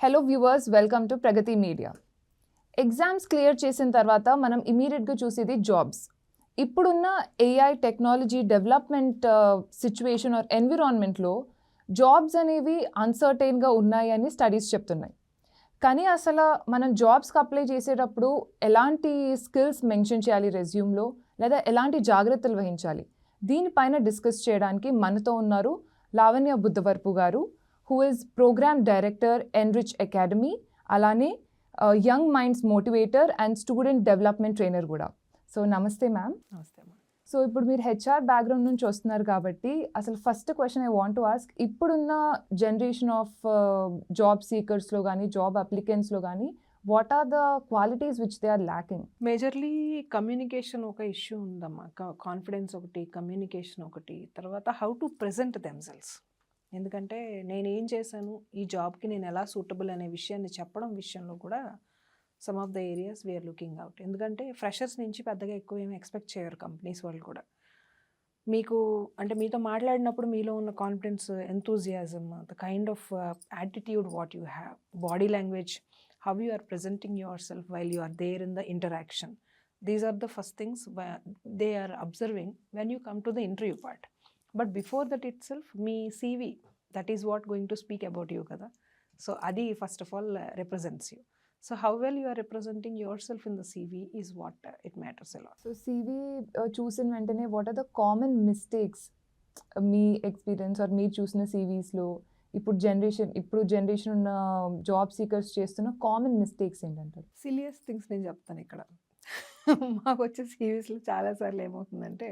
Hello viewers, welcome to Pragati media. Exams clear చేసిన తర్వాత మనం ఇమీడియట్గా చూసేది జాబ్స్. ఇప్పుడున్న AI technology development situation or ఎన్విరాన్మెంట్లో జాబ్స్ అనేవి అన్సర్టైన్గా ఉన్నాయని స్టడీస్ చెప్తున్నాయి. కానీ అసలు మనం జాబ్స్కి అప్లై చేసేటప్పుడు ఎలాంటి స్కిల్స్ మెన్షన్ చేయాలి రెజ్యూమ్లో, లేదా ఎలాంటి జాగ్రత్తలు వహించాలి, దీనిపైన డిస్కస్ చేయడానికి మనతో ఉన్నారు లావణ్య బుద్ధవరపు గారు, who is Program Director, Enrich Academy, అలానే young minds motivator and student development trainer కూడా. సో నమస్తే మ్యామ్. నమస్తే అమ్మా. సో ఇప్పుడు మీరు హెచ్ఆర్ బ్యాక్గ్రౌండ్ నుంచి వస్తున్నారు కాబట్టి అసలు first question I want to ask, ఇప్పుడున్న జనరేషన్ ఆఫ్ జాబ్ సీకర్స్లో కానీ జాబ్ అప్లికెంట్స్లో కానీ what are the qualities which they are lacking? Majorly communication ఒక ఇష్యూ ఉందమ్మా. కాన్ఫిడెన్స్ ఒకటి, కమ్యూనికేషన్ ఒకటి, తర్వాత హౌ టు ప్రెజెంట్ దెమ్సెల్స్. ఎందుకంటే నేను ఏం చేశాను, ఈ జాబ్కి నేను ఎలా సూటబుల్ అనే విషయాన్ని చెప్పడం విషయంలో కూడా some of the areas we're looking out. ఎందుకంటే ఫ్రెషర్స్ నుంచి పెద్దగా ఎక్కువ ఏమి ఎక్స్పెక్ట్ చేయరు కంపెనీస్ వాళ్ళు కూడా. మీకు అంటే మీతో మాట్లాడినప్పుడు మీలో ఉన్న confidence, enthusiasm, the kind of attitude what you have, body language, how you are presenting yourself while you are there in the interaction, these are the first things they are observing when you come to the interview part. But before that itself మీ CV, that is what going to speak about you కదా. So అది first of all represents you. So how well you are representing yourself in the CV is what it matters a lot. So CV చూసిన వెంటనే what are the common mistakes మీ experience or మీరు చూసిన సీవీస్లో ఇప్పుడు generation ఉన్న job seekers చేస్తున్న common mistakes ఏంటంటారు? సిలియస్ థింగ్స్ నేను చెప్తాను ఇక్కడ. మాకు వచ్చే సీవీస్లో చాలాసార్లు ఏమవుతుందంటే,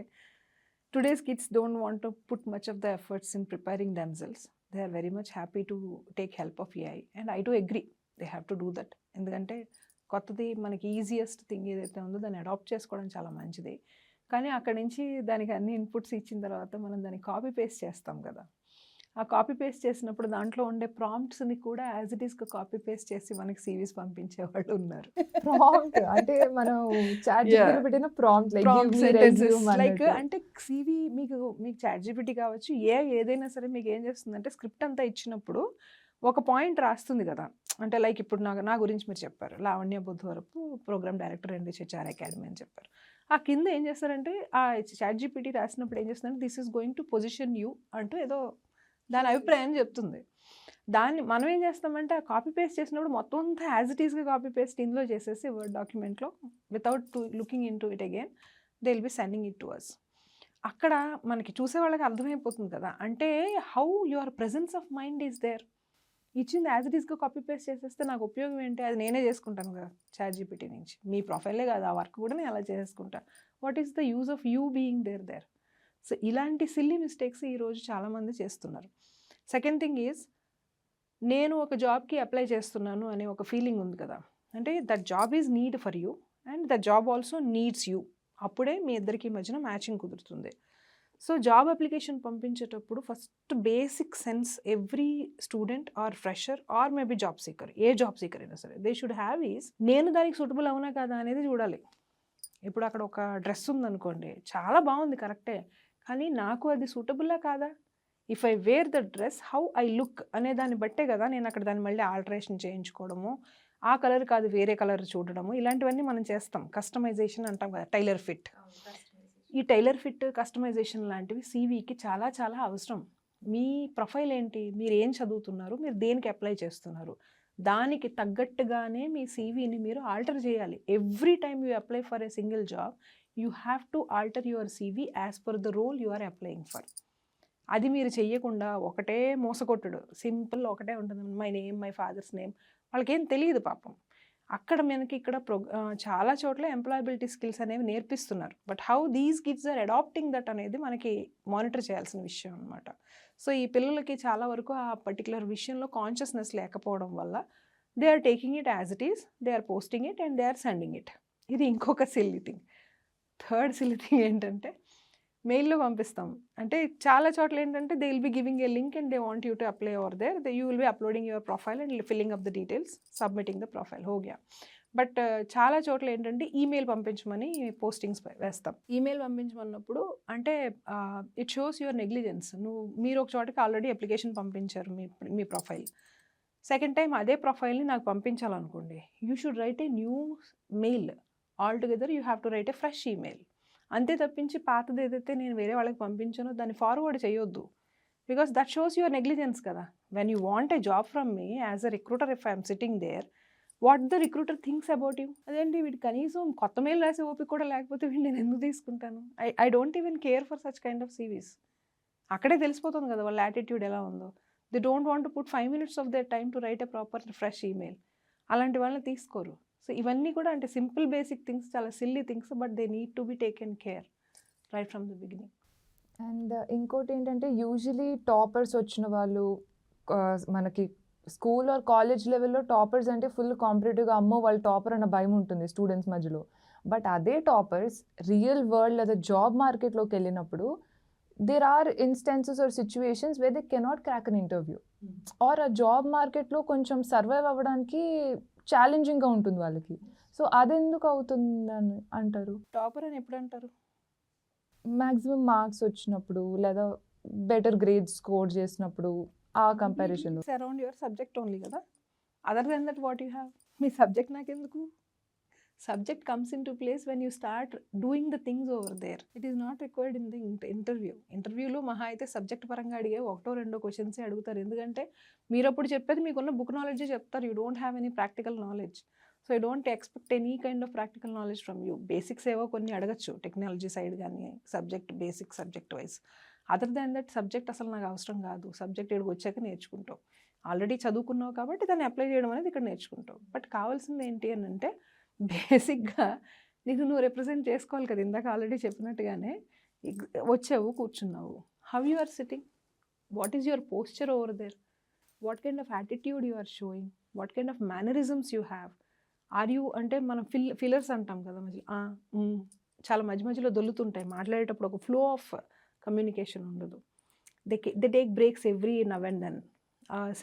today's kids don't want to put much of the efforts in preparing themselves. They are very much happy to take help of AI, and I do agree they have to do that. ఎందుకంటే కొత్తది మనకి easiest thing ఏదైతే ఉందో దాన్ని adapt చేసుకోవడం చాలా మంచిది. కానీ అక్కడి నుంచి దానికి అన్ని ఇన్పుట్స్ ఇచ్చిన తర్వాత మనం దాన్ని కాపీ పేస్ట్ చేస్తాం కదా. ఆ కాపీ పేస్ట్ చేసినప్పుడు దాంట్లో ఉండే ప్రాంప్ట్స్ని కూడా యాజ్ ఇట్ ఈస్గా కాపీ పేస్ట్ చేసి మనకి సీవీస్ పంపించే వాళ్ళు ఉన్నారు. ప్రాంప్ట్ అంటే మనం చాట్ జీపీటీ పెట్టిన ప్రాంప్ట్ లైక్ అంటే సీవీ మీకు చాట్ జీపీటీ కావచ్చు, ఏదైనా సరే మీకు ఏం చేస్తుందంటే స్క్రిప్ట్ అంతా ఇచ్చినప్పుడు ఒక పాయింట్ రాస్తుంది కదా. అంటే లైక్ ఇప్పుడు నా గురించి మీరు చెప్పారు, Lavanya Buddhavarapu programme director and HR academy అని చెప్పారు. ఆ కింద ఏం చేస్తారంటే ఆ చాట్ జీపీటీ రాసినప్పుడు ఏం చేస్తుందంటే this is going to position you అంటూ ఏదో దాని అభిప్రాయం చెప్తుంది. దాన్ని మనం ఏం చేస్తామంటే ఆ కాపీ పేస్ట్ చేసినప్పుడు మొత్తం అంతా యాజ్ ఇట్ ఈస్గా కాపీ పేస్ట్ ఇందులో చేసేసి వర్డ్ డాక్యుమెంట్లో without looking in to it again they will be sending it to us. అక్కడ మనకి చూసే వాళ్ళకి అర్థమైపోతుంది కదా, అంటే how your presence of mind is there. ఇచ్చింది యాజ్ ఇట్ ఈస్గా కాపీ పేస్ట్ చేసేస్తే నాకు ఉపయోగం ఏంటి? అది నేనే చేసుకుంటాను కదా చాట్ జీపీటీ నుంచి. మీ ప్రొఫైలే కాదు, ఆ వర్క్ కూడా నేను అలా చేసుకుంటాను. What is the use of you being there? So ఇలాంటి సిల్లీ మిస్టేక్స్ ఈరోజు చాలామంది చేస్తున్నారు. సెకండ్ థింగ్ ఈజ్, నేను ఒక జాబ్కి అప్లై చేస్తున్నాను అనే ఒక ఫీలింగ్ ఉంది కదా. అంటే that job is need for you and that job also needs you. అప్పుడే మీ ఇద్దరికి మధ్యన మ్యాచింగ్ కుదురుతుంది. సో జాబ్ అప్లికేషన్ పంపించేటప్పుడు first basic sense every student or fresher or maybe job seeker, a job seeker అయినా సరే, దే షుడ్ హ్యావ్ ఈజ్ నేను దానికి సూటబుల్ అవునా కదా అనేది చూడాలి. ఇప్పుడు అక్కడ ఒక డ్రెస్ ఉందనుకోండి, చాలా బాగుంది కరెక్టే, కానీ నాకు అది సూటబుల్లా కాదా? If I wear the dress how I look అనే దాన్ని బట్టే కదా నేను అక్కడ దాన్ని మళ్ళీ ఆల్టరేషన్ చేయించుకోవడము, ఆ కలర్ కాదు వేరే కలర్ చూడడము, ఇలాంటివన్నీ మనం చేస్తాం. కస్టమైజేషన్ అంటాం కదా, టైలర్ ఫిట్. ఈ టైలర్ ఫిట్, కస్టమైజేషన్ లాంటివి సీవీకి చాలా చాలా అవసరం. మీ ప్రొఫైల్ ఏంటి, మీరు ఏం చదువుతున్నారు, మీరు దేనికి అప్లై చేస్తున్నారు, దానికి తగ్గట్టుగానే మీ సీవీని మీరు ఆల్టర్ చేయాలి. Every time you apply for a single job you have to alter your CV as per the role you are applying for. అది మీరు చెయ్యకుండా ఒకటే మోసకొట్టుడు, సింపుల్ ఒకటే ఉంటుంది, my name, my father's name, వాళ్ళకేం తెలియదు పాపం. అక్కడ మనకి ఇక్కడ చాలా చోట్ల ఎంప్లాయబిలిటీ స్కిల్స్ అనేవి నేర్పిస్తున్నారు. But how these kids are adapting that అనేది మనకి మానిటర్ చేయాల్సిన విషయం అనమాట. సో ఈ పిల్లలకి చాలా వరకు ఆ పర్టికులర్ విషయంలో కాన్షియస్నెస్ లేకపోవడం వల్ల they are taking it as it is, they are posting it and they are sending it. ఇది ఇంకొక silly thing. Third silly thing ఏంటంటే, మెయిల్లో పంపిస్తాం అంటే చాలా చోట్ల ఏంటంటే they will be giving a link and they want you to apply over there, you will be uploading your profile and filling up the details, submitting the profile, హోగ్యా. But చాలా చోట్ల ఏంటంటే ఈమెయిల్ పంపించమని పోస్టింగ్స్ వేస్తాం. Email పంపించమన్నప్పుడు అంటే it shows your negligence. మీరు ఒక చోటకి ఆల్రెడీ అప్లికేషన్ పంపించారు మీ ప్రొఫైల్, సెకండ్ టైం అదే ప్రొఫైల్ని నాకు పంపించాలనుకోండి, you should write a new mail. All together you have to write a fresh email. అంతే తప్పించి పాతది ఏదైతే నేను వేరే వాళ్ళకి పంపించానో దాన్ని ఫార్వర్డ్ చేయొద్దు. Because that shows your negligence కదా. When you want a job from me as a recruiter, if I'm sitting there, what the recruiter thinks about you. అదేంటి వీడు కనీసం కొత్త మెయిల్ రాసే ఓపిక కూడా లేకపోతే వీడు నేను ఎందుకు తీసుకుంటాను? I don't even care for such kind of CVs. అక్కడే తెలిసిపోతుంది కదా వాళ్ళ యాటిట్యూడ్ ఎలా ఉందో. They don't want to put 5 minutes of their time to write a proper fresh email. అలాంటి వాళ్ళని తీసుకోరు. సో ఇవన్నీ కూడా అంటే సింపుల్ బేసిక్ థింగ్స్, చాలా silly things, but they need to be taken care right from the beginning. And ఇంకోటి ఏంటంటే usually toppers వచ్చిన వాళ్ళు మనకి స్కూల్ ఆర్ కాలేజ్ లెవెల్లో టాపర్స్ అంటే ఫుల్ కాంపిటేటివ్గా అమ్మో వాళ్ళు టాపర్ అన్న భయం ఉంటుంది స్టూడెంట్స్ మధ్యలో. బట్ అదే టాపర్స్ రియల్ వరల్డ్ లేదా జాబ్ మార్కెట్లోకి వెళ్ళినప్పుడు there are instances or situations where they cannot crack an interview or a job మార్కెట్లో కొంచెం సర్వైవ్ అవ్వడానికి ఛాలెంజింగ్గా ఉంటుంది వాళ్ళకి. సో అది ఎందుకు అవుతుందని అంటారు? టాపర్ అని ఎప్పుడు అంటారు? మ్యాక్సిమం మార్క్స్ వచ్చినప్పుడు లేదా బెటర్ గ్రేడ్స్ స్కోర్ చేసినప్పుడు ఆ comparison. Around your subject only కదా. Other then that what you have. మీ సబ్జెక్ట్ నాకెందుకు? Subject comes into place when you start doing the things over there. It is not required in the interview. ఇంటర్వ్యూలో మహా అయితే subject పరంగా అడిగే 1-2 క్వశ్చన్సే అడుగుతారు. ఎందుకంటే మీరు అప్పుడు చెప్పేది మీకున్న బుక్ నాలెడ్జే చెప్తారు. You don't have any practical knowledge. So you don't expect any kind of practical knowledge from you. Basics ఏవో కొన్ని అడగచ్చు, టెక్నాలజీ సైడ్ కానీ subject basic subject wise. Other than that subject అసలు నాకు అవసరం కాదు, సబ్జెక్ట్ ఇక్కడికి వచ్చాక నేర్చుకుంటావు. ఆల్రెడీ చదువుకున్నావు కాబట్టి దాన్ని అప్లై చేయడం అనేది ఇక్కడ నేర్చుకుంటావు. బట్ కావాల్సింది ఏంటి అని అంటే బేసిక్గా నువ్వు రిప్రజెంట్ చేసుకోవాలి కదా. ఇందాక ఆల్రెడీ చెప్పినట్టుగానే వచ్చావు, కూర్చున్నావు. How you are sitting, what is your posture over there, what kind of attitude you are showing, what kind of mannerisms you have. Are you అంటే మనం ఫిల్లర్స్ అంటాం కదా, మధ్యలో చాలా మధ్య మధ్యలో దొల్లుతుంటాయి. మాట్లాడేటప్పుడు ఒక ఫ్లో ఆఫ్ కమ్యూనికేషన్ ఉండదు. They take breaks every now and then.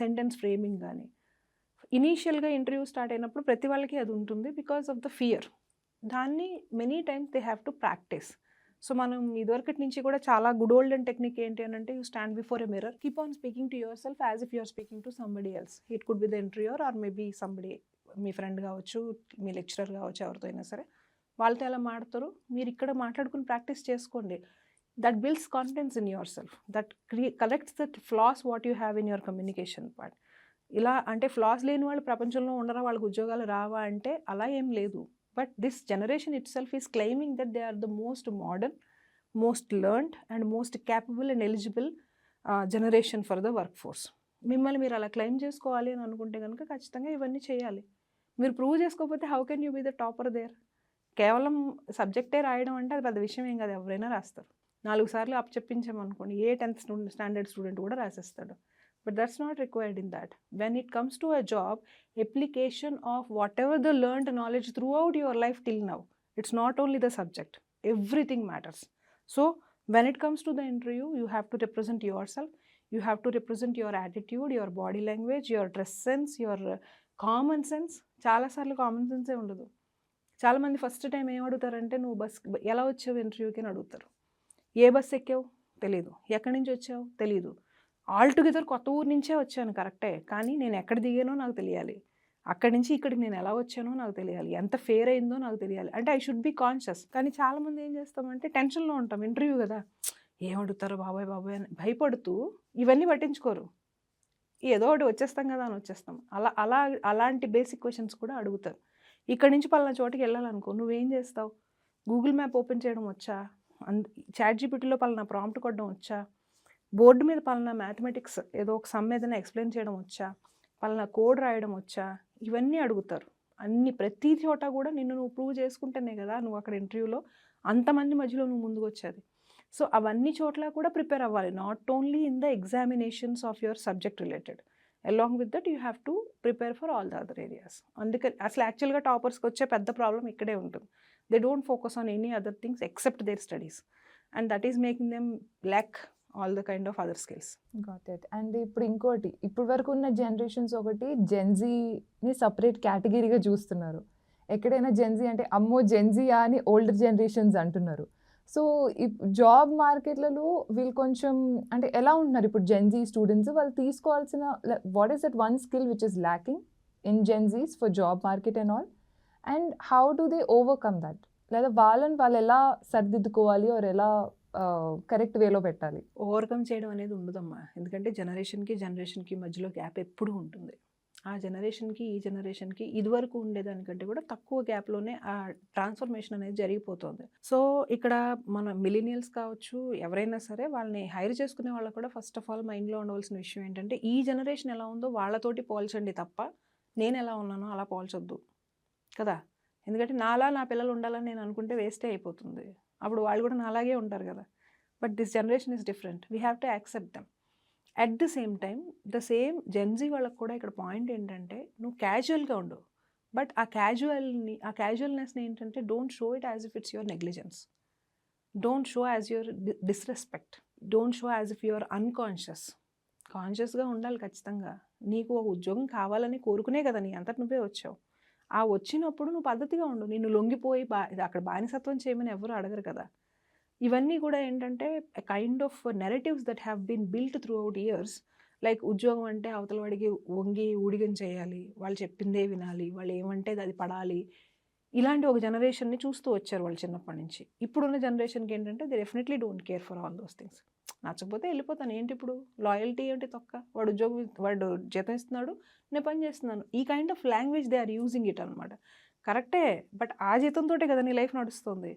Sentence framing కానీ ఇనీషియల్గా ఇంటర్వ్యూ స్టార్ట్ అయినప్పుడు ప్రతి వాళ్ళకి అది ఉంటుంది బికాస్ ఆఫ్ ద ఫియర్. దాన్ని many times they have to practise. So మనం ఇదివరకటి నుంచి కూడా చాలా గుడ్ ఓల్డెన్ టెక్నిక్ ఏంటి అని అంటే, you stand before a mirror, keep on speaking to yourself as if you're speaking to somebody else. It could be the interviewer or maybe somebody, మీ friend కావచ్చు, మీ లెక్చరర్ కావచ్చు, ఎవరితో అయినా సరే. వాళ్ళతో ఎలా మాడతారు మీరు ఇక్కడ మాట్లాడుకుని ప్రాక్టీస్ చేసుకోండి. That builds confidence in your self, that collects that floss what you have in your communication part. ఇలా అంటే ఫ్లాస్ లేని వాళ్ళు ప్రపంచంలో ఉండరా, వాళ్ళకి ఉద్యోగాలు రావా అంటే అలా ఏం లేదు. But this generation itself is claiming that they are the most modern, most learned and most capable and eligible generation for the workforce. మిమ్మల్ని మీరు అలా క్లెయిమ్ చేసుకోవాలి అని అనుకుంటే కనుక ఖచ్చితంగా ఇవన్నీ చేయాలి. మీరు ప్రూవ్ చేసుకోకపోతే how can you be the topper there? కేవలం సబ్జెక్టే రాయడం అంటే అది పెద్ద విషయం ఏం కాదు, ఎవరైనా రాస్తారు. 4 సార్లు అప్పచెప్పించామనుకోండి, ఏ 10th స్టాండర్డ్ స్టూడెంట్ కూడా రాసేస్తాడు. But that's not required in that. When it comes to a job, application of whatever the learned knowledge throughout your life till now, it's not only the subject, everything matters. So when it comes to the interview, you have to represent yourself, you have to represent your attitude, your body language, your dress sense, your common sense. చాలా సార్లు common సెన్సే ఉండదు. చాలామంది first time ఏం అడుగుతారంటే, నువ్వు bus ఎలా వచ్చావు ఇంటర్వ్యూకి అని అడుగుతారు. ఏ బస్ ఎక్కావు తెలీదు, ఎక్కడి నుంచి వచ్చావు తెలీదు. ఆల్టుగెదర్ కొత్త ఊరు నుంచే వచ్చాను కరెక్టే, కానీ నేను ఎక్కడ దిగానో నాకు తెలియాలి, అక్కడి నుంచి ఇక్కడికి నేను ఎలా వచ్చానో నాకు తెలియాలి, ఎంత ఫేర్ అయిందో నాకు తెలియాలి. అంటే ఐ షుడ్ బి కాన్షియస్. కానీ చాలామంది ఏం చేస్తామంటే టెన్షన్లో ఉంటాం, ఇంటర్వ్యూ కదా, ఏం అడుగుతారో బాబాయ్ బాబాయ్ అని భయపడుతూ ఇవన్నీ పట్టించుకోరు. ఏదో ఒకటి వచ్చేస్తాం కదా అని వచ్చేస్తాం. అలాంటి బేసిక్ క్వశ్చన్స్ కూడా అడుగుతారు. ఇక్కడి నుంచి పలానా చోటుకి వెళ్ళాలనుకో, నువ్వేం చేస్తావు? గూగుల్ మ్యాప్ ఓపెన్ చేయడం వచ్చా? చాట్‌జీపీటీలో పలానా ప్రాంప్ట్ కొట్టడం వచ్చా? బోర్డు మీద పలానా మ్యాథమెటిక్స్ ఏదో ఒక సమ్ ఏదైనా ఎక్స్ప్లెయిన్ చేయడం వచ్చా? పలానా కోడ్ రాయడం వచ్చా? ఇవన్నీ అడుగుతారు. ప్రతి చోట కూడా నువ్వు ప్రూవ్ చేసుకుంటేనే కదా నువ్వు అక్కడ ఇంటర్వ్యూలో అంతమంది మధ్యలో నువ్వు ముందుకు వచ్చేది. సో అవన్నీ చోట్ల కూడా ప్రిపేర్ అవ్వాలి, not only in the examinations of your subject related. Along with that you have to prepare for all the other areas. అందుకని అసలు యాక్చువల్గా టాపర్స్కి వచ్చే పెద్ద ప్రాబ్లం ఇక్కడే ఉంటుంది. They don't focus on any other things except their studies, and that is making them lack all the kind of other skills. Got it. And ఇప్పుడు ఇంకోటి, ఇప్పుడు వరకు ఉన్న జనరేషన్స్ ఒకటి జెన్జీని సపరేట్ కేటగిరీగా చూస్తున్నారు. ఎక్కడైనా జెన్జీ అంటే అమ్మో జెన్జీయా అని ఓల్డర్ జనరేషన్స్ అంటున్నారు. సో జాబ్ మార్కెట్లలో వీళ్ళు కొంచెం అంటే ఎలా ఉంటున్నారు ఇప్పుడు జెన్జీ స్టూడెంట్స్ వాళ్ళు తీసుకోవాల్సిన what is that one skill which is lacking in Gen Zs for job market and all, and how do they overcome that, లేదా వాళ్ళు ఎలా సరిదిద్దుకోవాలి ఆర్ ఎలా కరెక్ట్ వేలో పెట్టాలి? ఓవర్కమ్ చేయడం అనేది ఉండదమ్మా, ఎందుకంటే జనరేషన్కి మధ్యలో గ్యాప్ ఎప్పుడూ ఉంటుంది. ఆ జనరేషన్కి ఈ జనరేషన్కి ఇదివరకు ఉండేదానికంటే కూడా తక్కువ గ్యాప్లోనే ఆ ట్రాన్స్ఫర్మేషన్ అనేది జరిగిపోతుంది. సో ఇక్కడ మన మిలీనియల్స్ కావచ్చు, ఎవరైనా సరే వాళ్ళని హైర్ చేసుకునే వాళ్ళకు కూడా ఫస్ట్ ఆఫ్ ఆల్ మైండ్లో ఉండవలసిన విషయం ఏంటంటే ఈ జనరేషన్ ఎలా ఉందో వాళ్ళతోటి పోల్చండి తప్ప నేను ఎలా ఉన్నానో అలా పోల్చొద్దు కదా. ఎందుకంటే నాలా నా పిల్లలు ఉండాలని నేను అనుకుంటే వేస్టే అయిపోతుంది, అప్పుడు వాళ్ళు కూడా నాలాగే ఉంటారు కదా. But this generation is different, we have to accept them. At the same time Gen Z వాళ్ళకు కూడా ఇక్కడ పాయింట్ ఏంటంటే నువ్వు క్యాజువల్గా ఉండు, బట్ ఆ క్యాజువల్నెస్ని ఏంటంటే don't show it as if it's your negligence, don't show as your disrespect, don't show as if your unconscious. కాన్షియస్గా ఉండాలి ఖచ్చితంగా. నీకు ఒక ఉద్యోగం కావాలని కోరుకునే కదా నీ అంతటి నువ్వే వచ్చావు. ఆ వచ్చినప్పుడు నువ్వు పద్ధతిగా ఉండు, నిన్ను లొంగిపోయి అక్కడ బానిసత్వం చేయమని ఎవరు అడగరు కదా. ఇవన్నీ కూడా ఏంటంటే kind of narratives that have been built throughout years. Like ఉద్యోగం అంటే అవతల వాడికి వంగి ఊడిగం చేయాలి, వాళ్ళు చెప్పిందే వినాలి, వాళ్ళు ఏమంటే అది పడాలి, ఇలాంటి ఒక జనరేషన్ని చూస్తూ వచ్చారు వాళ్ళు చిన్నప్పటి నుంచి. ఇప్పుడున్న జనరేషన్కి ఏంటంటే they definitely don't care for all those things. నచ్చకపోతే వెళ్ళిపోతాను, ఏంటి ఇప్పుడు లాయల్టీ ఏంటి తొక్క, వాడు జీతం ఇస్తున్నాడు, నేను పని చేస్తున్నాను, ఈ kind of language they are using it అనమాట. కరెక్టే, బట్ ఆ జీతంతో కదా నీ లైఫ్ నడుస్తుంది.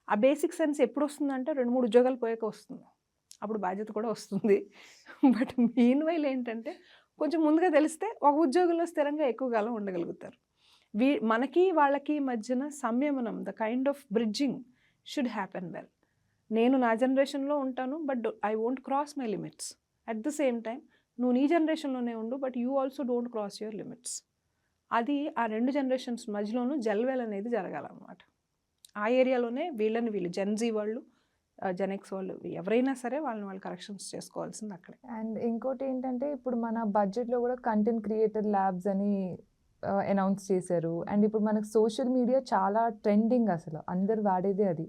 ఆ బేసిక్ సెన్స్ ఎప్పుడు వస్తుందంటే 2-3 ఉద్యోగాలు పోయాక వస్తుంది, అప్పుడు బాధ్యత కూడా వస్తుంది. బట్ మీన్ వైల్ ఏంటంటే కొంచెం ముందుగా తెలిస్తే ఒక ఉద్యోగంలో స్థిరంగా ఎక్కువ కాలం ఉండగలుగుతారు. మనకి వాళ్ళకి మధ్యన సంయమనం, the kind of bridging should happen well. నేను నా జనరేషన్లో ఉంటాను, but I won't cross my limits. At the same time నువ్వు నీ జనరేషన్లోనే ఉండు, but you also don't cross your limits. అది ఆ 2 జనరేషన్స్ మధ్యలోనూ జల్వెల్ అనేది జరగాలన్నమాట. ఆ ఏరియాలోనే వీళ్ళు జెన్జీ వాళ్ళు, జెనెక్స్ వాళ్ళు, ఎవరైనా సరే వాళ్ళు కరెక్షన్స్ చేసుకోవాల్సింది అక్కడే. అండ్ ఇంకోటి ఏంటంటే ఇప్పుడు మన బడ్జెట్లో కూడా కంటెంట్ క్రియేటర్ ల్యాబ్స్ అని అనౌన్స్ చేశారు. అండ్ ఇప్పుడు మనకు సోషల్ మీడియా చాలా ట్రెండింగ్, అసలు అందరు వాడేదే అది.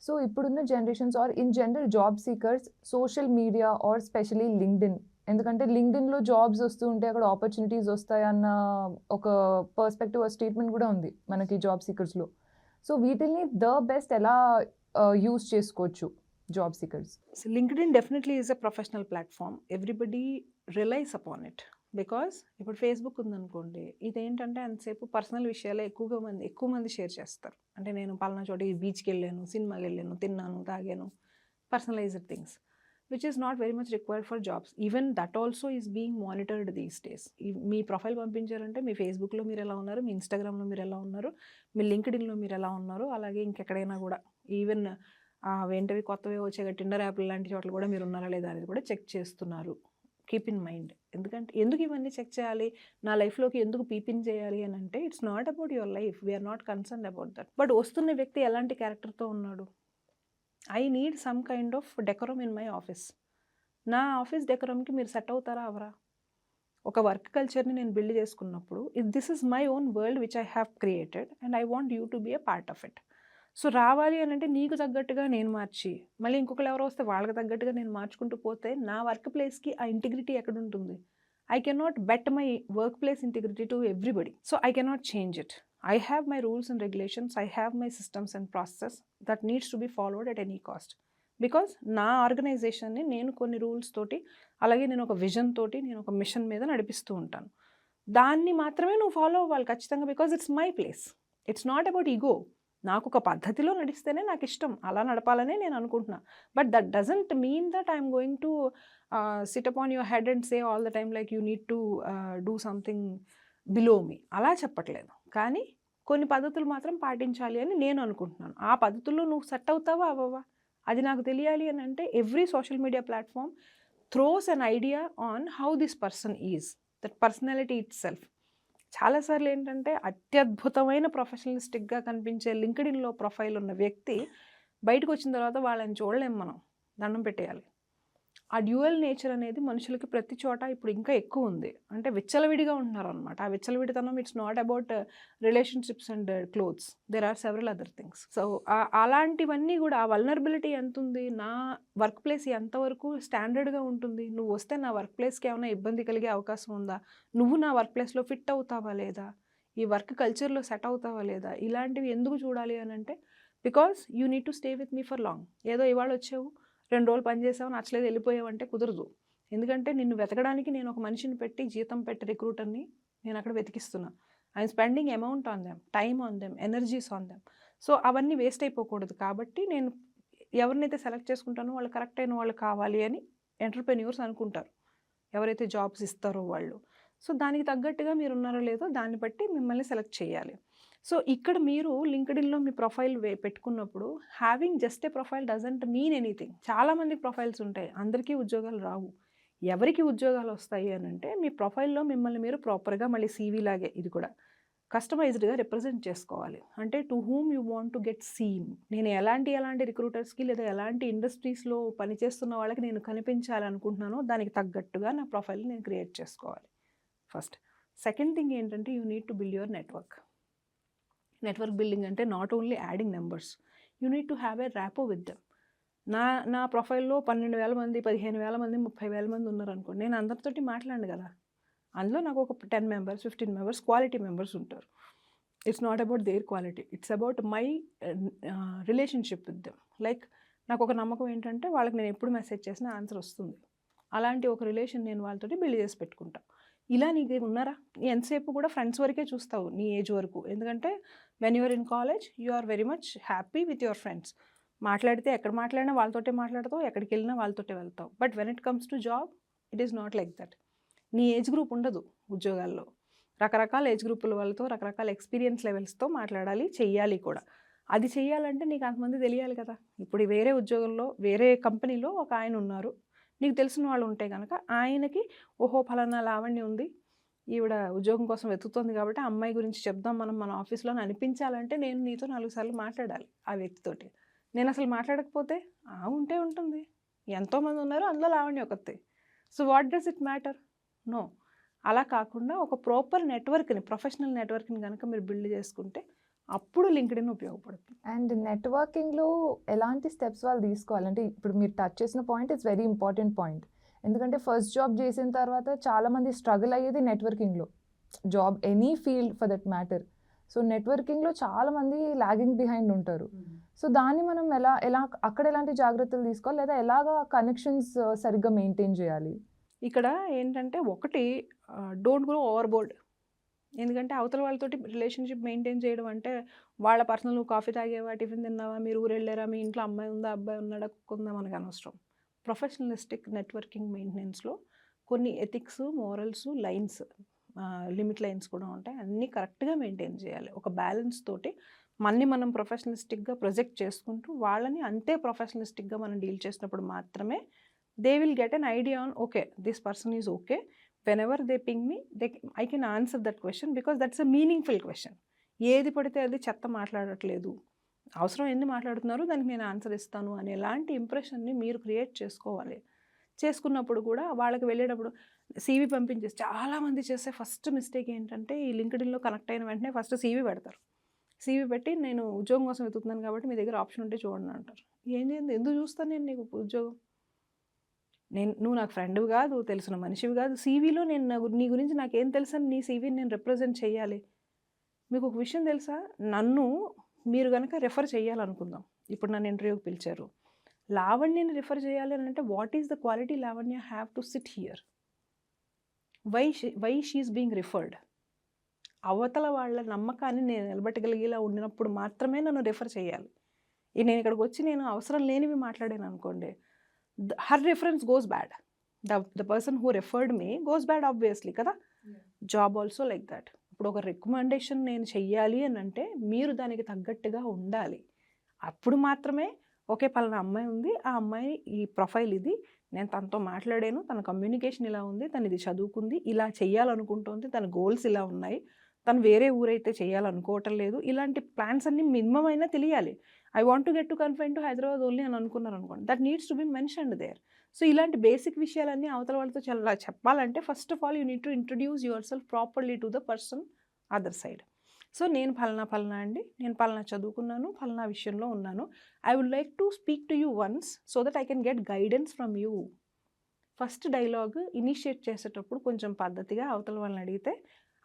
సో ఇప్పుడున్న generations are in general job seekers social media or specially LinkedIn, ఎందుకంటే లింక్డ్ఇన్లో జాబ్స్ వస్తూ ఉంటే అక్కడ ఆపర్చునిటీస్ వస్తాయన్న ఒక పర్స్పెక్టివ్ స్టేట్మెంట్ కూడా ఉంది మనకి జాబ్ సీకర్స్లో. సో వీటిల్ని ద బెస్ట్ ఎలా యూస్ చేసుకోవచ్చు job seekers? LinkedIn definitely is a professional platform, everybody relies upon it. Because ఇప్పుడు ఫేస్బుక్ ఉందనుకోండి, ఇదేంటంటే అంతసేపు పర్సనల్ విషయాలే ఎక్కువ మంది షేర్ చేస్తారు. అంటే నేను పలానా చోటికి బీచ్కి వెళ్ళాను, సినిమాకి వెళ్ళాను, తిన్నాను, తాగాను, personalised things, which is not very much required for jobs. Even that also is being monitored these days. మీ ప్రొఫైల్ పంపించారంటే మీ ఫేస్బుక్లో మీరు ఎలా ఉన్నారు, మీ ఇన్స్టాగ్రామ్లో మీరు ఎలా ఉన్నారు, మీ లింక్డ్ఇన్లో మీరు ఎలా ఉన్నారు, అలాగే ఇంకెక్కడైనా కూడా ఈవెన్ ఏంటవి కొత్తవి వచ్చే టిండర్ యాప్లు లాంటి చోట్ల కూడా మీరు ఉన్నారా లేదా అనేది కూడా చెక్ చేస్తున్నారు. Keep in mind. ఎందుకు ఇవన్నీ చెక్ చేయాలి, నా లైఫ్లోకి ఎందుకు పీపిన్ చేయాలి అని అంటే it's not about your life, we're not concern about that. But వస్తున్న వ్యక్తి ఎలాంటి క్యారెక్టర్తో ఉన్నాడు, I need some kind of decorum in my office. నా ఆఫీస్ డెకరమ్కి మీరు సెట్ అవుతారా అవరా? ఒక వర్క్ కల్చర్ని నేను బిల్డ్ చేసుకున్నప్పుడు this is my own world which I have created and I want you to be a part of it. So రావాలి అని అంటే నీకు తగ్గట్టుగా నేను మార్చి, మళ్ళీ ఇంకొకరు ఎవరో వస్తే వాళ్ళకి తగ్గట్టుగా నేను మార్చుకుంటూ పోతే నా వర్క్ ప్లేస్కి ఆ ఇంటిగ్రిటీ ఎక్కడ ఉంటుంది? I cannot bet my workplace integrity to everybody. So I cannot change it. I have my rules and regulations, I have my systems and process that needs to be followed at any cost. Because నా ఆర్గనైజేషన్ని నేను కొన్ని rules తోటి, అలాగే నేను ఒక vision తోటి, నేను ఒక మిషన్ మీద నడిపిస్తూ ఉంటాను. దాన్ని మాత్రమే నువ్వు ఫాలో అవ్వాలి ఖచ్చితంగా, because it's my place. It's not about ego. నాకు ఒక పద్ధతిలో నడిస్తేనే నాకు ఇష్టం, అలా నడపాలనే నేను అనుకుంటున్నా. But that doesn't mean that I'm going to sit upon your head and say all the time like you need to do something below me, అలా చెప్పట్లేదు. కానీ కొన్ని పద్ధతులు మాత్రం పాటించాలి అని నేను అనుకుంటున్నాను. ఆ పద్ధతుల్లో నువ్వు సెట్ అవుతావా అవ్వవా అది నాకు తెలియాలి అని అంటే every social media platform throws an idea on how this person is, that personality it self. చాలాసార్లు ఏంటంటే అత్యద్భుతమైన ప్రొఫెషనలిస్టిక్గా కనిపించే లింక్డ్ఇన్లో ప్రొఫైల్ ఉన్న వ్యక్తి బయటకు వచ్చిన తర్వాత వాళ్ళని చూడలేం, మనం దండం పెట్టేయాలి. ఆ డ్యూయల్ నేచర్ అనేది మనుషులకి ప్రతి చోట ఇప్పుడు ఇంకా ఎక్కువ ఉంది. అంటే విచ్చలవిడిగా ఉంటున్నారు అనమాట. ఆ విచ్చలవిడితనం it's not about relationships and clothes. There are several other things. So అలాంటివన్నీ కూడా ఆ వల్నరబిలిటీ ఎంత ఉంది, నా వర్క్ ప్లేస్ ఎంతవరకు స్టాండర్డ్గా ఉంటుంది, నువ్వు వస్తే నా వర్క్ ప్లేస్కి ఏమైనా ఇబ్బంది కలిగే అవకాశం ఉందా, నువ్వు నా వర్క్ ప్లేస్లో ఫిట్ అవుతావా లేదా, ఈ వర్క్ కల్చర్లో సెట్ అవుతావా లేదా, ఇలాంటివి ఎందుకు చూడాలి అని అంటే because you need to stay with me for long. ఏదో ఇవాళ వచ్చావు 2 రోజులు పని చేసావు, నచ్చలేదు వెళ్ళిపోయావు అంటే కుదరదు. ఎందుకంటే నిన్ను వెతకడానికి నేను ఒక మనిషిని పెట్టి, జీతం పెట్టి రిక్రూటర్ని నేను అక్కడ వెతికిస్తున్నా. I'm spending amount on them, time on them, energies on them. So అవన్నీ వేస్ట్ అయిపోకూడదు. కాబట్టి నేను ఎవరినైతే సెలెక్ట్ చేసుకుంటానో వాళ్ళు కరెక్ట్ అయిన వాళ్ళు కావాలి అని ఎంటర్‌ప్రెన్యూర్స్ అనుకుంటారు, ఎవరైతే జాబ్స్ ఇస్తారో వాళ్ళు. సో దానికి తగ్గట్టుగా మీరు ఉన్నారో లేదో దాన్ని బట్టి మిమ్మల్ని సెలెక్ట్ చేయాలి. సో ఇక్కడ మీరు లింక్డ్ఇన్‌లో మీ ప్రొఫైల్ పెట్టుకున్నప్పుడు having just a profile doesn't mean anything. చాలామందికి ప్రొఫైల్స్ ఉంటాయి, అందరికీ ఉద్యోగాలు రావు. ఎవరికి ఉద్యోగాలు వస్తాయి అని అంటే మీ ప్రొఫైల్లో మిమ్మల్ని మీరు ప్రాపర్గా మళ్ళీ సీవీ లాగే ఇది కూడా కస్టమైజ్డ్గా రిప్రజెంట్ చేసుకోవాలి. అంటే to whom you want to get seen. నేను ఎలాంటి రిక్రూటర్స్కి లేదా ఎలాంటి ఇండస్ట్రీస్లో పనిచేస్తున్న వాళ్ళకి నేను కనిపించాలనుకుంటున్నానో దానికి తగ్గట్టుగా నా ప్రొఫైల్ని నేను క్రియేట్ చేసుకోవాలి ఫస్ట్. సెకండ్ థింగ్ ఏంటంటే you need to build your network. Network building అంటే not only adding numbers, you need to have a rapport with them. నా ప్రొఫైల్లో 12,000 మంది, 15,000 మంది, 30,000 మంది ఉన్నారనుకోండి, నేను అందరితోటి మాట్లాడను కదా. అందులో నాకు ఒక 10 మెంబర్స్, 15 మెంబర్స్ క్వాలిటీ మెంబర్స్ ఉంటారు. It's not about their quality, it's about my relationship with them. Like నాకు ఒక నమ్మకం ఏంటంటే వాళ్ళకి నేను ఎప్పుడు మెసేజ్ చేసినా ఆన్సర్ వస్తుంది. అలాంటి ఒక రిలేషన్ నేను వాళ్ళతోటి బిల్డ్ చేసి పెట్టుకుంటా. ఇలా నీకు ఉన్నారా, ఎంతసేపు కూడా ఫ్రెండ్స్ వరకే చూస్తావు నీ ఏజ్ వరకు. ఎందుకంటే when you're in college you are very much happy with your friends. మాట్లాడితే ఎక్కడ మాట్లాడినా వాళ్ళతోటే మాట్లాడతావు, ఎక్కడికి వెళ్ళినా వాళ్ళతోటే వెళ్తావు. But when it comes to job it is not like that. నీ ఏజ్ గ్రూప్ ఉండదు ఉద్యోగాల్లో. రకరకాల ఏజ్ గ్రూపుల వాళ్ళతో, రకరకాల ఎక్స్పీరియన్స్ లెవెల్స్తో మాట్లాడాలి, చెయ్యాలి కూడా. అది చెయ్యాలంటే నీకు అంతమంది తెలియాలి కదా. ఇప్పుడు వేరే ఉద్యోగంలో వేరే కంపెనీలో ఒక ఆయన ఉన్నారు, నీకు తెలిసిన వాళ్ళు ఉంటే కనుక ఆయనకి ఓహో ఫలానా లావణ్య ఉంది, ఈవిడ ఉద్యోగం కోసం వెతుకుతుంది కాబట్టి ఆ అమ్మాయి గురించి చెప్దాం మనం మన ఆఫీస్లో అనిపించాలంటే నేను నీతో 4 సార్లు మాట్లాడాలి ఆ వ్యక్తితోటి. నేను అసలు మాట్లాడకపోతే ఉంటే ఉంటుంది, ఎంతోమంది ఉన్నారు అందులో లావణ్య ఒకతే. So what does it matter? No. అలా కాకుండా ఒక ప్రాపర్ నెట్వర్క్ని, ప్రొఫెషనల్ నెట్వర్క్ని కనుక మీరు బిల్డ్ చేసుకుంటే అప్పుడు లింక్డ్ఇన్ ఉపయోగపడుతుంది. అండ్ నెట్వర్కింగ్లో ఎలాంటి స్టెప్స్ వాళ్ళు తీసుకోవాలంటే, ఇప్పుడు మీరు టచ్ చేసిన point it's very important point. ఎందుకంటే ఫస్ట్ జాబ్ చేసిన తర్వాత చాలామంది స్ట్రగుల్ అయ్యేది నెట్వర్కింగ్లో. Job any field for that matter. So నెట్వర్కింగ్లో చాలామంది లాగింగ్ బిహైండ్ ఉంటారు. సో దాన్ని మనం ఎలా అక్కడ ఎలాంటి జాగ్రత్తలు తీసుకోవాలి, లేదా ఎలాగా కనెక్షన్స్ సరిగ్గా మెయింటైన్ చేయాలి? ఇక్కడ ఏంటంటే ఒకటి, డోంట్ గో ఓవర్బోర్డ్. ఎందుకంటే అవతల వాళ్ళతోటి రిలేషన్షిప్ మెయింటైన్ చేయడం అంటే వాళ్ళ పర్సనల్, నువ్వు కాఫీ తాగేవా, టిఫిన్ తిన్నావా, మీరు ఊరు వెళ్ళారా, మీ ఇంట్లో అమ్మాయి ఉందా, అబ్బాయి ఉన్నాడా, కుక్క ఉందా, మనకు అనవసరం. ప్రొఫెషనలిస్టిక్ నెట్వర్కింగ్ మెయింటెనెన్స్లో కొన్ని ethics, morals, lines, limit lines కూడా ఉంటాయి. అన్నీ కరెక్ట్గా మెయింటైన్ చేయాలి. ఒక బ్యాలెన్స్ తోటి మనం ప్రొఫెషనలిస్టిక్గా ప్రొజెక్ట్ చేసుకుంటూ వాళ్ళని అంతే ప్రొఫెషనలిస్టిక్గా మనం డీల్ చేసినప్పుడు మాత్రమే they will get an idea on okay this person is okay. whenever they ping me, I can answer that question because that's a meaningful question. ఏది పడితే అది చెత్త మాట్లాడట్లేదు, అవసరం ఏంది మాట్లాడుతున్నారు, దానికి నేను ఆన్సర్ ఇస్తాను అనే ఎలాంటి ఇంప్రెషన్ని మీరు క్రియేట్ చేసుకోవాలి. చేసుకున్నప్పుడు కూడా వాళ్ళకి వెళ్ళేటప్పుడు సీవీ పంపించేసి, చాలామంది చేసే ఫస్ట్ మిస్టేక్ ఏంటంటే ఈ లింక్డ్ఇన్లో కనెక్ట్ అయిన వెంటనే ఫస్ట్ సీవీ పెడతారు. సీవీ పెట్టి నేను ఉద్యోగం కోసం వెతుకుతున్నాను కాబట్టి మీ దగ్గర ఆప్షన్ ఉంటే చూడండి అంటారు. ఏం చేయండి, ఎందుకు చూస్తాను నేను నీకు ఉద్యోగం? నువ్వు నాకు ఫ్రెండ్వి కాదు, తెలిసిన మనిషివి కాదు. సీవీలో నేను నీ గురించి నాకేం తెలుసు అని నీ సీవీని నేను రిప్రజెంట్ చేయాలి. మీకు ఒక విషయం తెలుసా, నన్ను మీరు కనుక రెఫర్ చేయాలనుకుందాం, ఇప్పుడు నన్ను ఇంటర్వ్యూకి పిలిచారు, లావణ్యని రిఫర్ చేయాలి అని అంటే what is the quality Lavanya have to sit here? Why she is being referred? అవతల వాళ్ళ నమ్మకాన్ని నేను నిలబెట్టగలిగేలా ఉండినప్పుడు మాత్రమే నన్ను రిఫర్ చేయాలి. నేను ఇక్కడికి వచ్చి నేను అవసరం లేనివి మాట్లాడాను అనుకోండి, her reference goes bad. The person who referred me goes bad obviously కదా. Job also like that. ఇప్పుడు ఒక రికమెండేషన్ నేను చెయ్యాలి అని అంటే మీరు దానికి తగ్గట్టుగా ఉండాలి. అప్పుడు మాత్రమే ఓకే పలానా అమ్మాయి ఉంది, ఆ అమ్మాయి ఈ ప్రొఫైల్ ఇది, నేను తనతో మాట్లాడాను, తన కమ్యూనికేషన్ ఇలా ఉంది, తను ఇది చదువుకుంది, ఇలా చెయ్యాలనుకుంటుంది, తన గోల్స్ ఇలా ఉన్నాయి, తను వేరే ఊరైతే చేయాలనుకోవటం లేదు, ఇలాంటి ప్లాన్స్ అన్ని మినిమం అయినా తెలియాలి. I want to get to confine to Hyderabad only అని అనుకున్నారు అనుకోండి, that needs to be mentioned there. So ఇలాంటి బేసిక్ విషయాలన్నీ అవతల వాళ్ళతో చాలా చెప్పాలంటే first of all you need to introduce yourself properly to the person other side. So నేను ఫలానా అండి, నేను ఫలానా చదువుకున్నాను, ఫలానా విషయంలో ఉన్నాను, I would like to speak to you once so that I can get guidance from you. First dialogue initiate చేసేటప్పుడు కొంచెం పద్ధతిగా అవతల వాళ్ళని అడిగితే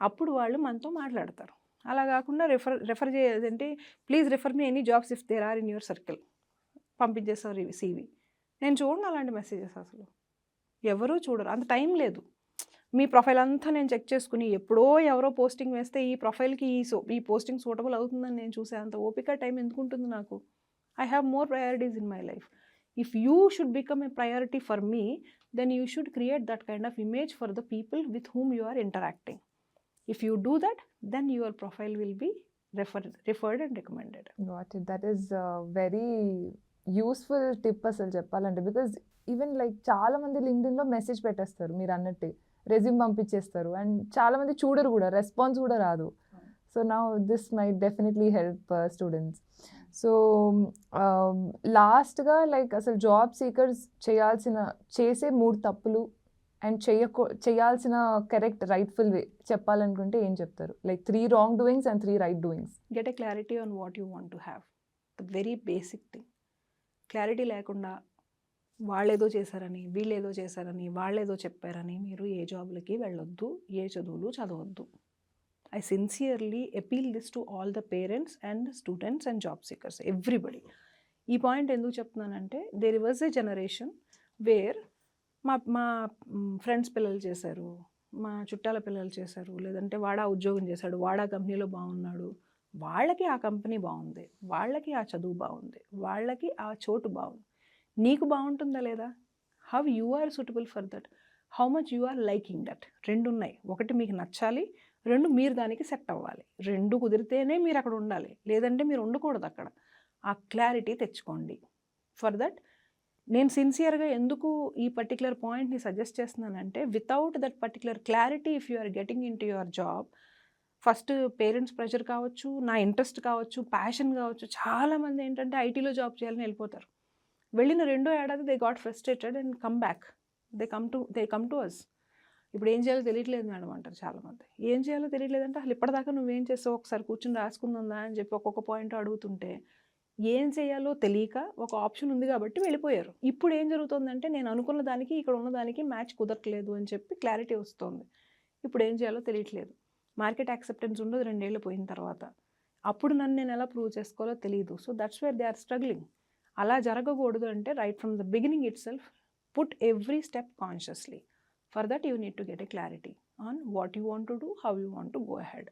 అప్పుడు వాళ్ళు మనతో మాట్లాడతారు. అలా కాకుండా రెఫర్ చేయాలంటే please refer me any jobs if there are in your circle పంపించేస్తారు CV. నేను చూడను అలాంటి మెసేజెస్, అసలు ఎవరూ చూడరు, అంత టైం లేదు. మీ ప్రొఫైల్ అంతా నేను చెక్ చేసుకుని ఎప్పుడో ఎవరో పోస్టింగ్ వేస్తే ఈ ప్రొఫైల్కి ఈ పోస్టింగ్ సూటబుల్ అవుతుందని నేను చూసే అంత ఓపిక టైం ఎందుకు ఉంటుంది నాకు? I have more priorities in my life. If you should become a priority for me, then you should create that kind of image for the people with whom you are interacting. If you do that, then your profile will be referred and recommended. Got it. That is very useful tip అసలు చెప్పాలంటే, because even like చాలా మంది లింక్డ్ఇన్లో message పెట్టేస్తారు మీరు అన్నట్టు, resume పంపించేస్తారు and చాలా మంది చూడరు కూడా, రెస్పాన్స్ కూడా రాదు. So now this might definitely help students. So లాస్ట్గా లైక్ అసలు జాబ్ సీకర్స్ చేసే 3 తప్పులు అండ్ చేయాల్సిన కరెక్ట్ రైట్ఫుల్ వే చెప్పాలనుకుంటే ఏం చెప్తారు? Like 3 wrong doings and 3 right doings. Get a clarity on what you want to have. The very basic thing. Clarity లేకుండా వాళ్ళేదో చేశారని, వీళ్ళేదో చేశారని, వాళ్ళేదో చెప్పారని మీరు ఏ జాబ్లకి వెళ్ళొద్దు, ఏ చదువులు చదవద్దు. I sincerely appeal this to all the parents and students and job seekers, everybody. ఈ పాయింట్ ఎందుకు చెప్తున్నానంటే there was a generation where మా ఫ్రెండ్స్ పిల్లలు చేశారు, మా చుట్టాల పిల్లలు చేశారు, లేదంటే వాడా ఉద్యోగం చేశాడు, వాడా కంపెనీలో బాగున్నాడు, వాళ్ళకి ఆ కంపెనీ బాగుంది, వాళ్ళకి ఆ చదువు బాగుంది, వాళ్ళకి ఆ చోటు బాగుంది. నీకు బాగుంటుందా లేదా? How you are suitable for that, how much you are liking that. 2 ఉన్నాయి. ఒకటి మీకు నచ్చాలి, 2 మీరు దానికి సెట్ అవ్వాలి. 2 కుదిరితేనే మీరు అక్కడ ఉండాలి, లేదంటే మీరు ఉండకూడదు అక్కడ. ఆ క్లారిటీ తెచ్చుకోండి. ఫర్ దట్ నేను సిన్సియర్గా ఎందుకు ఈ పర్టికులర్ పాయింట్ని సజెస్ట్ చేస్తున్నానంటే, without that particular clarity if you are getting into your job, first parents pressure కావచ్చు, నా ఇంట్రెస్ట్ కావచ్చు, ప్యాషన్ కావచ్చు, చాలామంది ఏంటంటే ఐటీలో జాబ్ చేయాలని వెళ్ళిపోతారు. వెళ్ళిన 2వ ఏడాది they got frustrated and come back. They come to us. ఇప్పుడు ఏం చేయాలో తెలియట్లేదు మేడం అంటారు చాలామంది. ఏం చేయాలో తెలియట్లేదంటే అసలు ఇప్పటిదాకా నువ్వేం చేస్తావు, ఒకసారి కూర్చొని రాసుకుందా అని చెప్పి ఒక్కొక్క పాయింట్ అడుగుతుంటే ఏం చేయాలో తెలియక ఒక ఆప్షన్ ఉంది కాబట్టి వెళ్ళిపోయారు. ఇప్పుడు ఏం జరుగుతుందంటే నేను అనుకున్న దానికి ఇక్కడ ఉన్నదానికి మ్యాచ్ కుదరట్లేదు అని చెప్పి క్లారిటీ వస్తుంది. ఇప్పుడు ఏం చేయాలో తెలియట్లేదు. మార్కెట్ యాక్సెప్టెన్స్ ఉండదు 2 ఏళ్ళు పోయిన తర్వాత. అప్పుడు నన్ను నేను ఎలా ప్రూవ్ చేసుకోవాలో తెలియదు. So that's where they are struggling. అలా జరగకూడదు అంటే right from the beginning itself put every step consciously. For that you need to get a clarity on what you want to do, how you want to go ahead.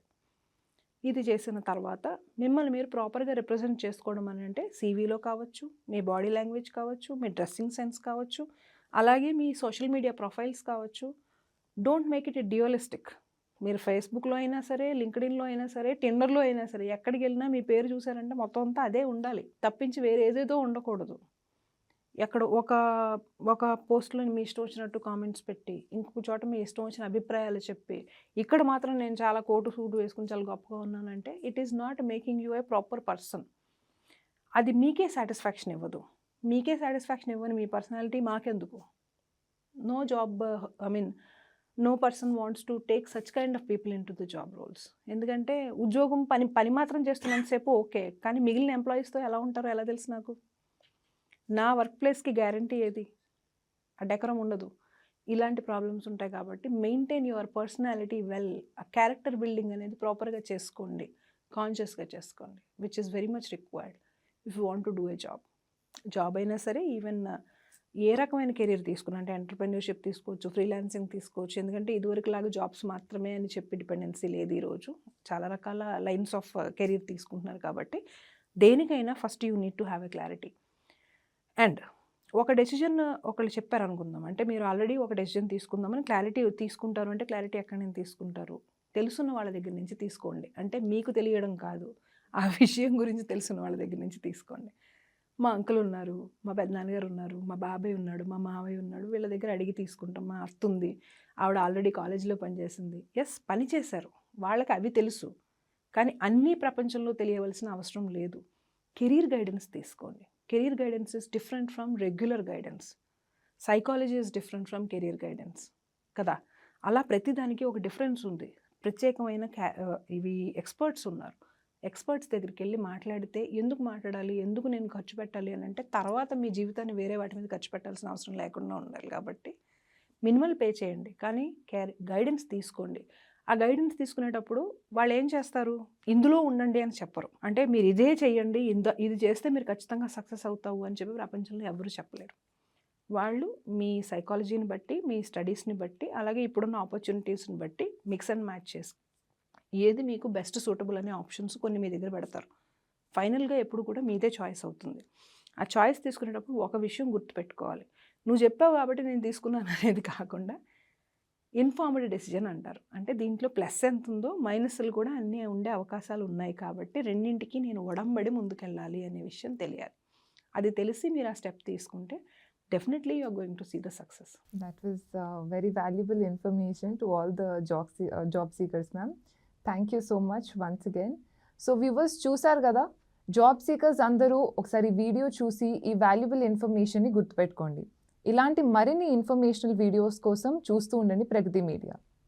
ఇది చేసిన తర్వాత మిమ్మల్ని మీరు ప్రాపర్గా represent చేసుకోవడం అని అంటే CVలో కావచ్చు, మీ బాడీ లాంగ్వేజ్ కావచ్చు, మీ డ్రెస్సింగ్ సెన్స్ కావచ్చు, అలాగే మీ సోషల్ మీడియా ప్రొఫైల్స్ కావచ్చు. Don't make it a dualistic. మీరు ఫేస్బుక్లో అయినా సరే, లింక్డ్ఇన్లో అయినా సరే, టిండర్లో అయినా సరే, ఎక్కడికి వెళ్ళినా మీ పేరు చూసారంటే మొత్తం అంతా అదే ఉండాలి, తప్పించి వేరే ఏదేదో ఉండకూడదు. ఎక్కడ ఒక పోస్ట్లో మీ ఇష్టం వచ్చినట్టు కామెంట్స్ పెట్టి, ఇంకొక చోట మీ ఇష్టం వచ్చిన అభిప్రాయాలు చెప్పి, ఇక్కడ మాత్రం నేను చాలా కోటు సూటు వేసుకుని చాలా గొప్పగా ఉన్నానంటే it is not making you a proper person. అది మీకే సాటిస్ఫాక్షన్ ఇవ్వదు. మీకే సాటిస్ఫాక్షన్ ఇవ్వని మీ పర్సనాలిటీ మాకెందుకు? No job, no person wants to take such kind of people into the job roles. ఎందుకంటే ఉద్యోగం పని మాత్రం చేస్తున్నంతసేపు ఓకే, కానీ మిగిలిన ఎంప్లాయీస్తో ఎలా ఉంటారో ఎలా తెలుసు నాకు? నా వర్క్ ప్లేస్కి గ్యారంటీ ఏది? ఆ డెకరం ఉండదు. ఇలాంటి ప్రాబ్లమ్స్ ఉంటాయి కాబట్టి మెయింటైన్ యువర్ పర్సనాలిటీ వెల్. ఆ క్యారెక్టర్ బిల్డింగ్ అనేది ప్రాపర్గా చేసుకోండి, కాన్షియస్గా చేసుకోండి, which is very much required if you want to do a job అయినా సరే. ఈవెన్ ఏ రకమైన కెరీర్ తీసుకున్నా, అంటే ఎంటర్‌ప్రెన్యూర్‌షిప్ తీసుకోవచ్చు, ఫ్రీలాన్సింగ్ తీసుకోవచ్చు. ఎందుకంటే ఇదివరకులాగా జాబ్స్ మాత్రమే అని చెప్పి డిపెండెన్సీ లేదు ఈరోజు. చాలా రకాల లైన్స్ ఆఫ్ కెరీర్ తీసుకుంటున్నారు కాబట్టి దేనికైనా first you need to have a clarity. And ఒక డెసిజన్ ఒకళ్ళు చెప్పారనుకుందాం, అంటే మీరు ఆల్రెడీ ఒక డెసిజన్ తీసుకుందామని క్లారిటీ తీసుకుంటారు అంటే క్లారిటీ ఎక్కడి నుంచి తీసుకుంటారు? తెలుసున్న వాళ్ళ దగ్గర నుంచి తీసుకోండి. అంటే మీకు తెలియడం కాదు, ఆ విషయం గురించి తెలుసున్న వాళ్ళ దగ్గర నుంచి తీసుకోండి. మా అంకుల్ ఉన్నారు, మా పెద్దనాన్నగారు ఉన్నారు, మా బాబాయ్ ఉన్నాడు, మా మావయ్య ఉన్నాడు, వీళ్ళ దగ్గర అడిగి తీసుకుంటాం. మా అత్త ఉంది, ఆవిడ ఆల్రెడీ కాలేజీలో పనిచేసింది. ఎస్, పని చేశారు, వాళ్ళకి అవి తెలుసు. కానీ అన్నీ ప్రపంచంలో తెలియవలసిన అవసరం లేదు. కెరీర్ గైడెన్స్ తీసుకోండి. Career guidance is different from regular guidance. Psychology is different from career guidance కదా. అలా ప్రతిదానికి ఒక డిఫరెన్స్ ఉంది. ప్రత్యేకమైన ఇవి ఎక్స్పర్ట్స్ ఉన్నారు. ఎక్స్పర్ట్స్ దగ్గరికి వెళ్ళి మాట్లాడితే ఎందుకు మాట్లాడాలి, ఎందుకు నేను ఖర్చు పెట్టాలి అని అంటే తర్వాత మీ జీవితాన్ని వేరే వాటి మీద ఖర్చు పెట్టాల్సిన అవసరం లేకుండా ఉండాలి. కాబట్టి మినిమల్ పే చేయండి, కానీ గైడెన్స్ తీసుకోండి. ఆ గైడెన్స్ తీసుకునేటప్పుడు వాళ్ళు ఏం చేస్తారు, ఇందులో ఉండండి అని చెప్పరు. అంటే మీరు ఇదే చేయండి, ఇది చేస్తే మీరు ఖచ్చితంగా సక్సెస్ అవుతావు అని చెప్పి ప్రపంచంలో ఎవరు చెప్పలేరు. వాళ్ళు మీ సైకాలజీని బట్టి, మీ స్టడీస్ని బట్టి, అలాగే ఇప్పుడున్న ఆపర్చునిటీస్ని బట్టి మిక్స్ అండ్ మ్యాచ్ చేసి ఏది మీకు బెస్ట్ సూటబుల్ అనే ఆప్షన్స్ కొన్ని మీ దగ్గర పెడతారు. ఫైనల్గా ఎప్పుడు కూడా మీదే చాయిస్ అవుతుంది. ఆ చాయిస్ తీసుకునేటప్పుడు ఒక విషయం గుర్తుపెట్టుకోవాలి, నువ్వు చెప్పావు కాబట్టి నేను తీసుకున్నాను అనేది కాకుండా ఇన్ఫార్మ్డ్ డెసిజన్ అంటారు. అంటే దీంట్లో ప్లస్ ఎంత ఉందో మైనస్లు కూడా అన్నీ ఉండే అవకాశాలు ఉన్నాయి. కాబట్టి రెండింటికి నేను ఒడంబడి ముందుకెళ్ళాలి అనే విషయం తెలియాలి. అది తెలిసి మీరు ఆ స్టెప్ తీసుకుంటే definitely you are going to see the success. That was very valuable information to all the job seekers, ma'am. Thank you so much once again. So viewers చూసారు కదా, జాబ్ సీకర్స్ అందరూ ఒకసారి వీడియో చూసి ఈ valuable ఇన్ఫర్మేషన్ని గుర్తుపెట్టుకోండి. ఇలాంటి మరిన్ని ఇన్ఫర్మేషనల్ వీడియోస్ కోసం చూస్తూ ఉండండి ప్రగతి మీడియా.